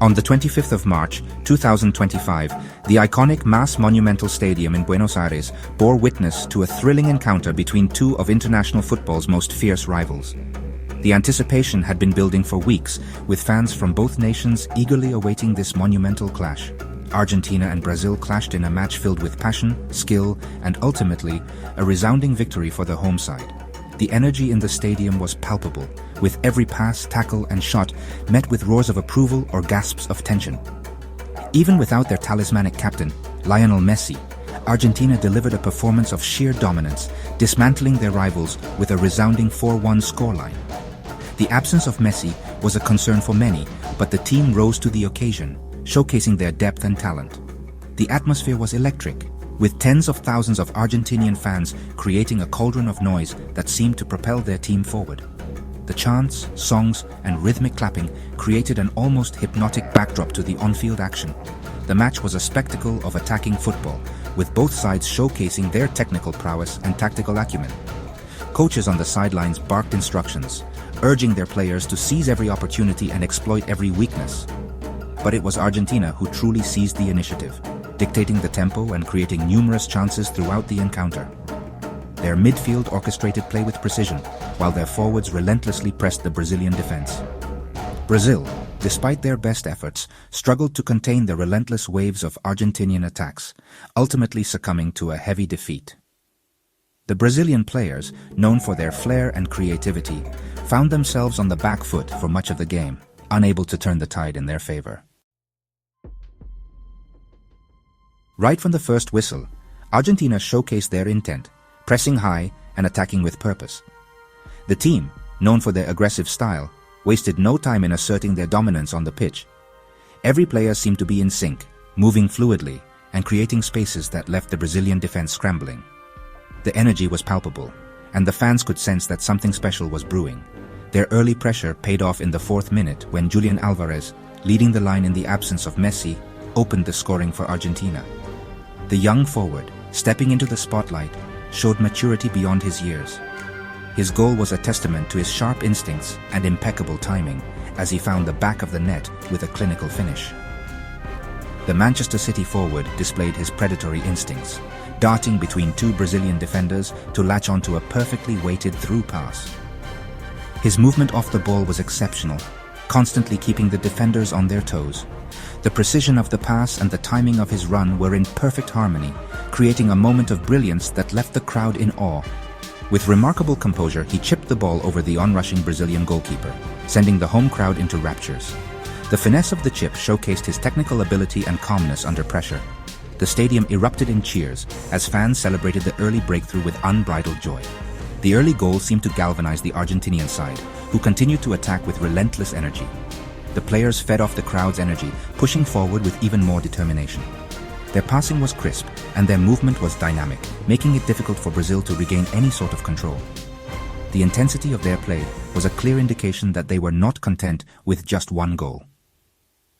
On the 25th of March, 2025, the iconic Mass Monumental Stadium in Buenos Aires bore witness to a thrilling encounter between two of international football's most fierce rivals. The anticipation had been building for weeks, with fans from both nations eagerly awaiting this monumental clash. Argentina and Brazil clashed in a match filled with passion, skill, and ultimately, a resounding victory for the home side. The energy in the stadium was palpable, with every pass, tackle, and shot met with roars of approval or gasps of tension. Even without their talismanic captain, Lionel Messi, Argentina delivered a performance of sheer dominance, dismantling their rivals with a resounding 4-1 scoreline. The absence of Messi was a concern for many, but the team rose to the occasion, showcasing their depth and talent. The atmosphere was electric, with tens of thousands of Argentinian fans creating a cauldron of noise that seemed to propel their team forward. The chants, songs, and rhythmic clapping created an almost hypnotic backdrop to the on-field action. The match was a spectacle of attacking football, with both sides showcasing their technical prowess and tactical acumen. Coaches on the sidelines barked instructions, urging their players to seize every opportunity and exploit every weakness. But it was Argentina who truly seized the initiative, dictating the tempo and creating numerous chances throughout the encounter. Their midfield orchestrated play with precision, while their forwards relentlessly pressed the Brazilian defense. Brazil, despite their best efforts, struggled to contain the relentless waves of Argentinian attacks, ultimately succumbing to a heavy defeat. The Brazilian players, known for their flair and creativity, found themselves on the back foot for much of the game, unable to turn the tide in their favor. Right from the first whistle, Argentina showcased their intent, pressing high and attacking with purpose. The team, known for their aggressive style, wasted no time in asserting their dominance on the pitch. Every player seemed to be in sync, moving fluidly and creating spaces that left the Brazilian defense scrambling. The energy was palpable, and the fans could sense that something special was brewing. Their early pressure paid off in the 4th minute when Julian Alvarez, leading the line in the absence of Messi, opened the scoring for Argentina. The young forward, stepping into the spotlight, showed maturity beyond his years. His goal was a testament to his sharp instincts and impeccable timing, as he found the back of the net with a clinical finish. The Manchester City forward displayed his predatory instincts, darting between two Brazilian defenders to latch onto a perfectly weighted through pass. His movement off the ball was exceptional, constantly keeping the defenders on their toes. The precision of the pass and the timing of his run were in perfect harmony, creating a moment of brilliance that left the crowd in awe. With remarkable composure, he chipped the ball over the onrushing Brazilian goalkeeper, sending the home crowd into raptures. The finesse of the chip showcased his technical ability and calmness under pressure. The stadium erupted in cheers as fans celebrated the early breakthrough with unbridled joy. The early goal seemed to galvanize the Argentinian side, who continued to attack with relentless energy. The players fed off the crowd's energy, pushing forward with even more determination. Their passing was crisp, and their movement was dynamic, making it difficult for Brazil to regain any sort of control. The intensity of their play was a clear indication that they were not content with just one goal.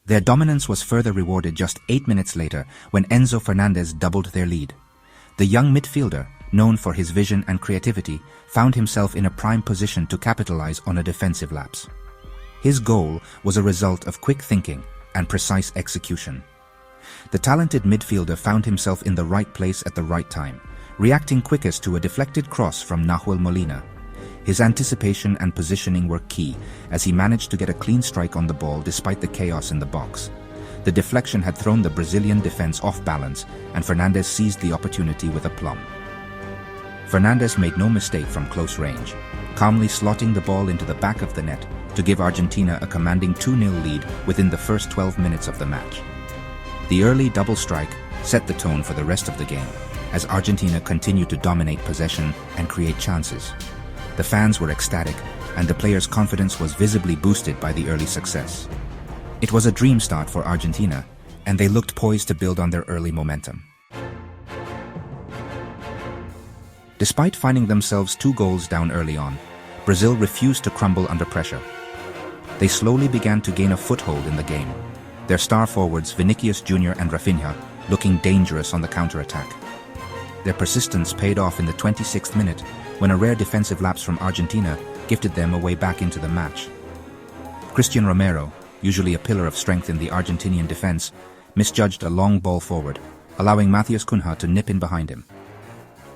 Their dominance was further rewarded just 8 minutes later when Enzo Fernandez doubled their lead. The young midfielder, known for his vision and creativity, found himself in a prime position to capitalize on a defensive lapse. His goal was a result of quick thinking and precise execution. The talented midfielder found himself in the right place at the right time, reacting quickest to a deflected cross from Nahuel Molina. His anticipation and positioning were key, as he managed to get a clean strike on the ball despite the chaos in the box. The deflection had thrown the Brazilian defense off balance, and Fernandez seized the opportunity with aplomb. Fernandez made no mistake from close range, calmly slotting the ball into the back of the net to give Argentina a commanding 2-0 lead within the first 12 minutes of the match. The early double strike set the tone for the rest of the game, as Argentina continued to dominate possession and create chances. The fans were ecstatic, and the players' confidence was visibly boosted by the early success. It was a dream start for Argentina, and they looked poised to build on their early momentum. Despite finding themselves 2 goals down early on, Brazil refused to crumble under pressure. They slowly began to gain a foothold in the game, their star forwards Vinicius Jr. and Rafinha looking dangerous on the counter-attack. Their persistence paid off in the 26th minute when a rare defensive lapse from Argentina gifted them a way back into the match. Christian Romero, usually a pillar of strength in the Argentinian defense, misjudged a long ball forward, allowing Matthias Cunha to nip in behind him.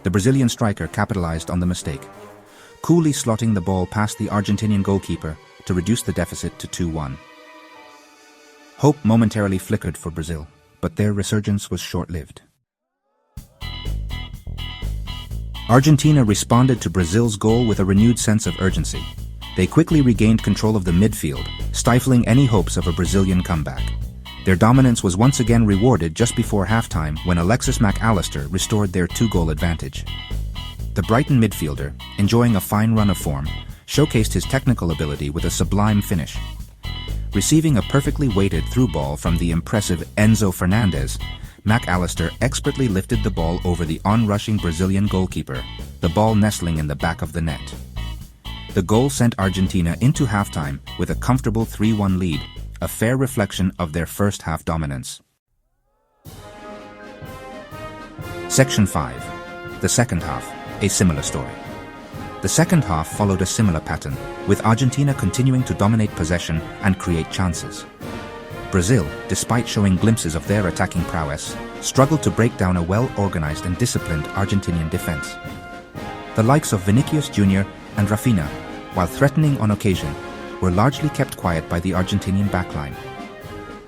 The Brazilian striker capitalized on the mistake, coolly slotting the ball past the Argentinian goalkeeper to reduce the deficit to 2-1. Hope momentarily flickered for Brazil, but their resurgence was short-lived. Argentina responded to Brazil's goal with a renewed sense of urgency. They quickly regained control of the midfield, stifling any hopes of a Brazilian comeback. Their dominance was once again rewarded just before halftime when Alexis Mac Allister restored their 2-goal advantage. The Brighton midfielder, enjoying a fine run of form, showcased his technical ability with a sublime finish. Receiving a perfectly weighted through ball from the impressive Enzo Fernandez, Mac Allister expertly lifted the ball over the onrushing Brazilian goalkeeper, the ball nestling in the back of the net. The goal sent Argentina into halftime with a comfortable 3-1 lead, a fair reflection of their first-half dominance. Section 5. The second half, a similar story. The second half followed a similar pattern, with Argentina continuing to dominate possession and create chances. Brazil, despite showing glimpses of their attacking prowess, struggled to break down a well-organized and disciplined Argentinian defense. The likes of Vinicius Jr. and Rafinha, while threatening on occasion, were largely kept quiet by the Argentinian backline.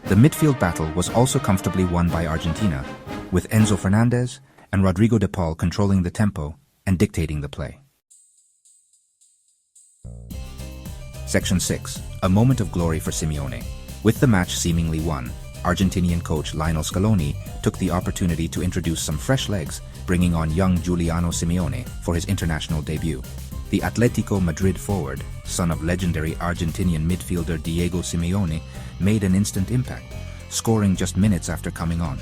The midfield battle was also comfortably won by Argentina, with Enzo Fernandez and Rodrigo de Paul controlling the tempo and dictating the play. Section 6. A moment of glory for Simeone. With the match seemingly won, Argentinian coach Lionel Scaloni took the opportunity to introduce some fresh legs, bringing on young Giuliano Simeone for his international debut. The Atletico Madrid forward, son of legendary Argentinian midfielder Diego Simeone, made an instant impact, scoring just minutes after coming on.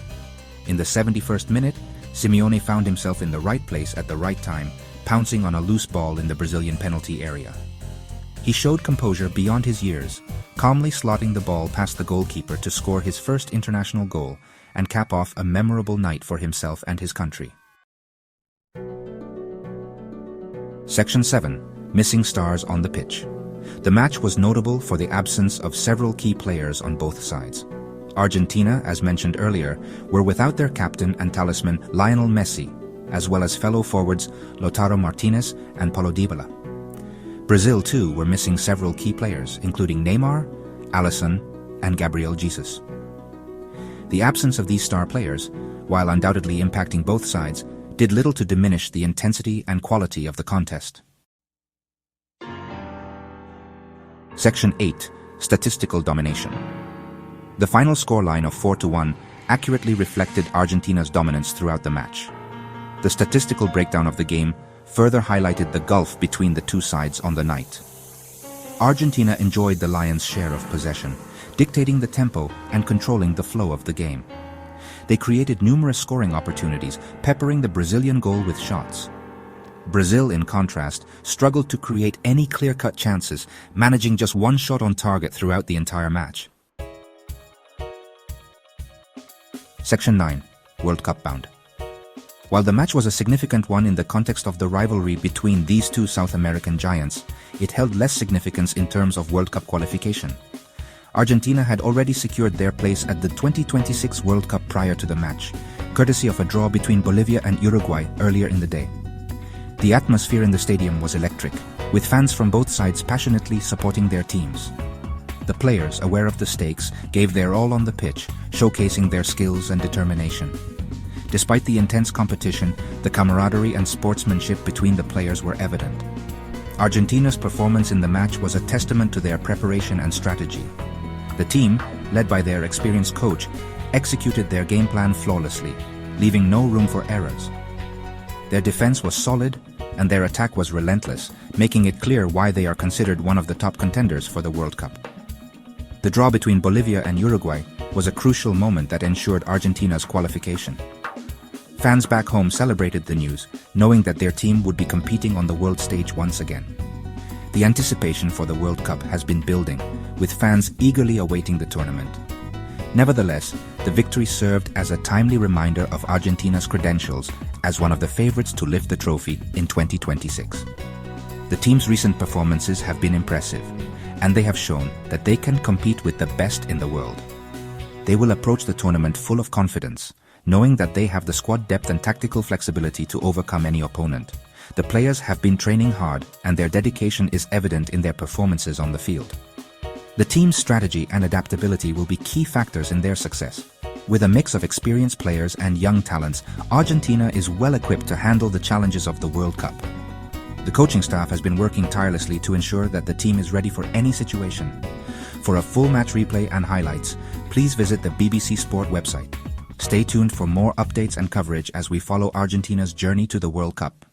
In the 71st minute, Simeone found himself in the right place at the right time, pouncing on a loose ball in the Brazilian penalty area. He showed composure beyond his years, calmly slotting the ball past the goalkeeper to score his first international goal and cap off a memorable night for himself and his country. Section 7. Missing stars on the pitch. The match was notable for the absence of several key players on both sides. Argentina, as mentioned earlier, were without their captain and talisman Lionel Messi, as well as fellow forwards Lautaro Martinez and Paulo Dybala. Brazil, too, were missing several key players, including Neymar, Alisson, and Gabriel Jesus. The absence of these star players, while undoubtedly impacting both sides, did little to diminish the intensity and quality of the contest. Section 8. Statistical domination. The final scoreline of 4-1 accurately reflected Argentina's dominance throughout the match. The statistical breakdown of the game further highlighted the gulf between the two sides on the night. Argentina enjoyed the Lions' share of possession, dictating the tempo and controlling the flow of the game. They created numerous scoring opportunities, peppering the Brazilian goal with shots. Brazil, in contrast, struggled to create any clear-cut chances, managing just one shot on target throughout the entire match. Section 9. World Cup bound. While the match was a significant one in the context of the rivalry between these two South American giants, it held less significance in terms of World Cup qualification. Argentina had already secured their place at the 2026 World Cup prior to the match, courtesy of a draw between Bolivia and Uruguay earlier in the day. The atmosphere in the stadium was electric, with fans from both sides passionately supporting their teams. The players, aware of the stakes, gave their all on the pitch, showcasing their skills and determination. Despite the intense competition, the camaraderie and sportsmanship between the players were evident. Argentina's performance in the match was a testament to their preparation and strategy. The team, led by their experienced coach, executed their game plan flawlessly, leaving no room for errors. Their defense was solid, and their attack was relentless, making it clear why they are considered one of the top contenders for the World Cup. The draw between Bolivia and Uruguay was a crucial moment that ensured Argentina's qualification. Fans back home celebrated the news, knowing that their team would be competing on the world stage once again. The anticipation for the World Cup has been building, with fans eagerly awaiting the tournament. Nevertheless, the victory served as a timely reminder of Argentina's credentials as one of the favorites to lift the trophy in 2026. The team's recent performances have been impressive, and they have shown that they can compete with the best in the world. They will approach the tournament full of confidence, knowing that they have the squad depth and tactical flexibility to overcome any opponent. The players have been training hard, and their dedication is evident in their performances on the field. The team's strategy and adaptability will be key factors in their success. With a mix of experienced players and young talents, Argentina is well equipped to handle the challenges of the World Cup. The coaching staff has been working tirelessly to ensure that the team is ready for any situation. For a full match replay and highlights, please visit the BBC Sport website. Stay tuned for more updates and coverage as we follow Argentina's journey to the World Cup.